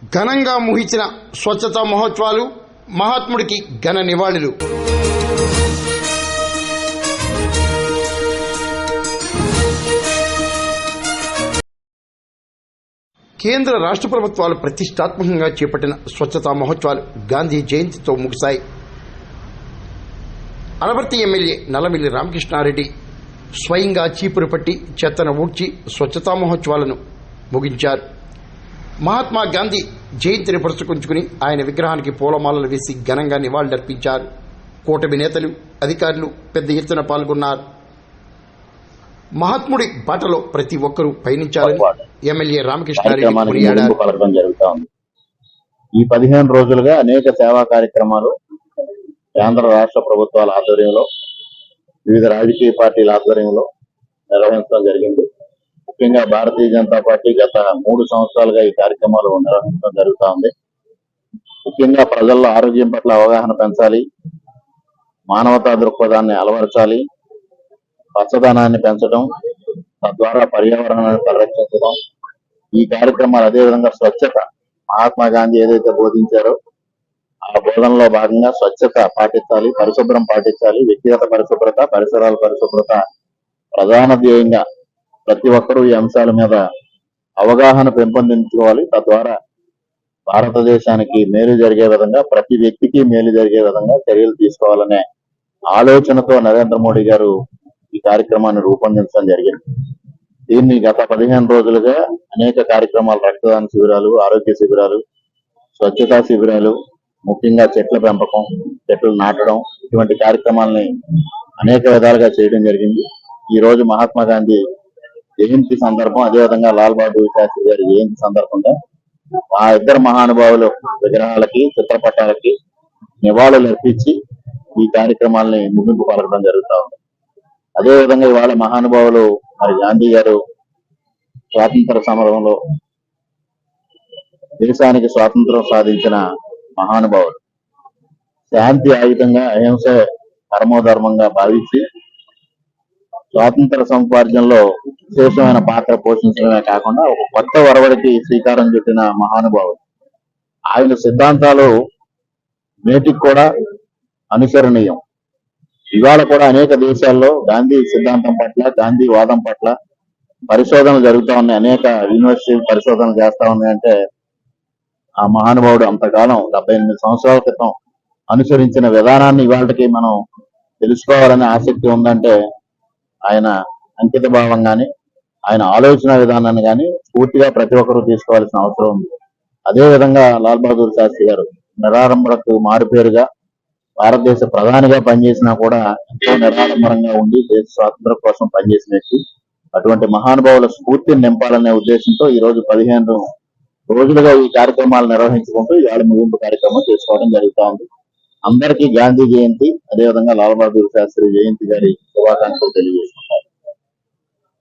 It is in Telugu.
ఘనంగా ముహించిన స్వచ్ఛతా మహోత్సవాలు, మహాత్ముడికి ఘన నివాళులు. కేంద్ర రాష్ట్ర ప్రభుత్వాలు ప్రతిష్టాత్మకంగా చేపట్టిన స్వచ్ఛతా మహోత్సవాలు గాంధీ జయంతితో ముగిశాయి. అనపర్తి ఎమ్మెల్యే నల్లమిల్లి రామకృష్ణారెడ్డి స్వయంగా చీపురు పట్టి చెత్తను ఊడ్చి స్వచ్ఛతా మహోత్సవాలను ముగించారు. మహాత్మా గాంధీ జయంతిని పురస్కరించుకుని ఆయన విగ్రహానికి పూలమాలలు వేసి ఘనంగా నివాళులర్పించారు. కూటమి నేతలు, అధికారులు పెద్ద ఎత్తున పాల్గొన్నారు. మహాత్ముడి బాటలో ప్రతి ఒక్కరూ పయనించాలని ఎమ్మెల్యే రామకృష్ణారెడ్డి కొనియాడారు. ఈ 15 రోజులుగా అనేక సేవా కార్యక్రమాలు కేంద్ర రాష్ట్ర ప్రభుత్వాల ఆధ్వర్యంలో, వివిధ రాజకీయ పార్టీల ఆధ్వర్యంలో నిర్వహించడం జరిగింది. ముఖ్యంగా భారతీయ జనతా పార్టీ గత 3 సంవత్సరాలుగా ఈ కార్యక్రమాలు నిర్వహించడం జరుగుతూ ఉంది. ముఖ్యంగా ప్రజల్లో ఆరోగ్యం పట్ల అవగాహన పెంచాలి, మానవతా దృక్పథాన్ని అలవరచాలి, పచ్చదనాన్ని పెంచడం, తద్వారా పర్యావరణాన్ని పరిరక్షించడం. ఈ కార్యక్రమాలు అదేవిధంగా స్వచ్ఛత, మహాత్మా గాంధీ ఏదైతే బోధించారో ఆ బోధనలో భాగంగా స్వచ్ఛత పాటించాలి, పరిశుభ్రం పాటించాలి, వ్యక్తిగత పరిశుభ్రత, పరిసరాల పరిశుభ్రత ప్రధాన ధ్యేయంగా ప్రతి ఒక్కరూ ఈ అంశాల మీద అవగాహన పెంపొందించుకోవాలి. తద్వారా భారతదేశానికి మేలు జరిగే విధంగా, ప్రతి వ్యక్తికి మేలు జరిగే విధంగా చర్యలు తీసుకోవాలనే ఆలోచనతో నరేంద్ర మోడీ గారు ఈ కార్యక్రమాన్ని రూపొందించడం జరిగింది. దీన్ని గత 15 రోజులుగా అనేక కార్యక్రమాలు, రక్తదాన శిబిరాలు, ఆరోగ్య శిబిరాలు, స్వచ్ఛతా శిబిరాలు, ముఖ్యంగా చెట్ల పెంపకం, చెట్లు నాటడం, ఇటువంటి కార్యక్రమాలని అనేక విధాలుగా చేయడం జరిగింది. ఈ రోజు మహాత్మా గాంధీ జయంతి సందర్భం, అదేవిధంగా లాల్ బహదూర్ శాస్త్రి గారి జయంతి సందర్భంగా ఆ ఇద్దరు మహానుభావుల విగ్రహాలకి, చిత్రపటాలకి నివాళులు అర్పించి ఈ కార్యక్రమాలని ముగింపు పలకడం జరుగుతూ ఉంది. అదేవిధంగా ఇవాళ మహానుభావులు మరి గాంధీ గారు స్వాతంత్ర సమరంలో దేశానికి స్వాతంత్రం సాధించిన మహానుభావులు, శాంతి ఆయుధంగా, అహింస పరమోధర్మంగా భావించి స్వాతంత్ర సముపార్జనలో విశేషమైన పాత్ర పోషించడమే కాకుండా ఒక కొత్త ఒరవడికి శ్రీకారం చుట్టిన మహానుభావుడు. ఆయన సిద్ధాంతాలు నేటికి కూడా అనుసరణీయం. ఇవాళ కూడా అనేక దేశాల్లో గాంధీ సిద్ధాంతం పట్ల, గాంధీ వాదం పట్ల పరిశోధనలు జరుగుతూ ఉన్నాయి. అనేక యూనివర్సిటీలు పరిశోధనలు చేస్తా ఉన్నాయంటే ఆ మహానుభావుడు అంతకాలం 78 సంవత్సరాల క్రితం అనుసరించిన విధానాన్ని ఇవాళకి మనం తెలుసుకోవాలనే ఆసక్తి ఉందంటే ఆయన అంకిత భావం గాని, ఆయన ఆలోచన విధానాన్ని గాని పూర్తిగా ప్రతి ఒక్కరూ తీసుకోవాల్సిన అవసరం ఉంది. అదేవిధంగా లాల్ బహదూర్ శాస్త్రి గారు నిరాడంబరకు మారుపేరుగా భారతదేశ ప్రధానిగా పనిచేసినా కూడా ఎంతో నిరాడంబరంగా ఉండి దేశ స్వాతంత్రం కోసం పనిచేసిన వ్యక్తి. అటువంటి మహానుభావుల స్ఫూర్తిని నింపాలనే ఉద్దేశంతో ఈ రోజు 15 రోజులుగా ఈ కార్యక్రమాలు నిర్వహించుకుంటూ ఇవాళ ముగింపు కార్యక్రమం చేసుకోవడం జరుగుతూ ఉంది. అందరికీ గాంధీ జయంతి, అదేవిధంగా లాల్ బహదూర్ శాస్త్రి జయంతి గారి శుభాకాంక్షలు తెలియజేస్తాం.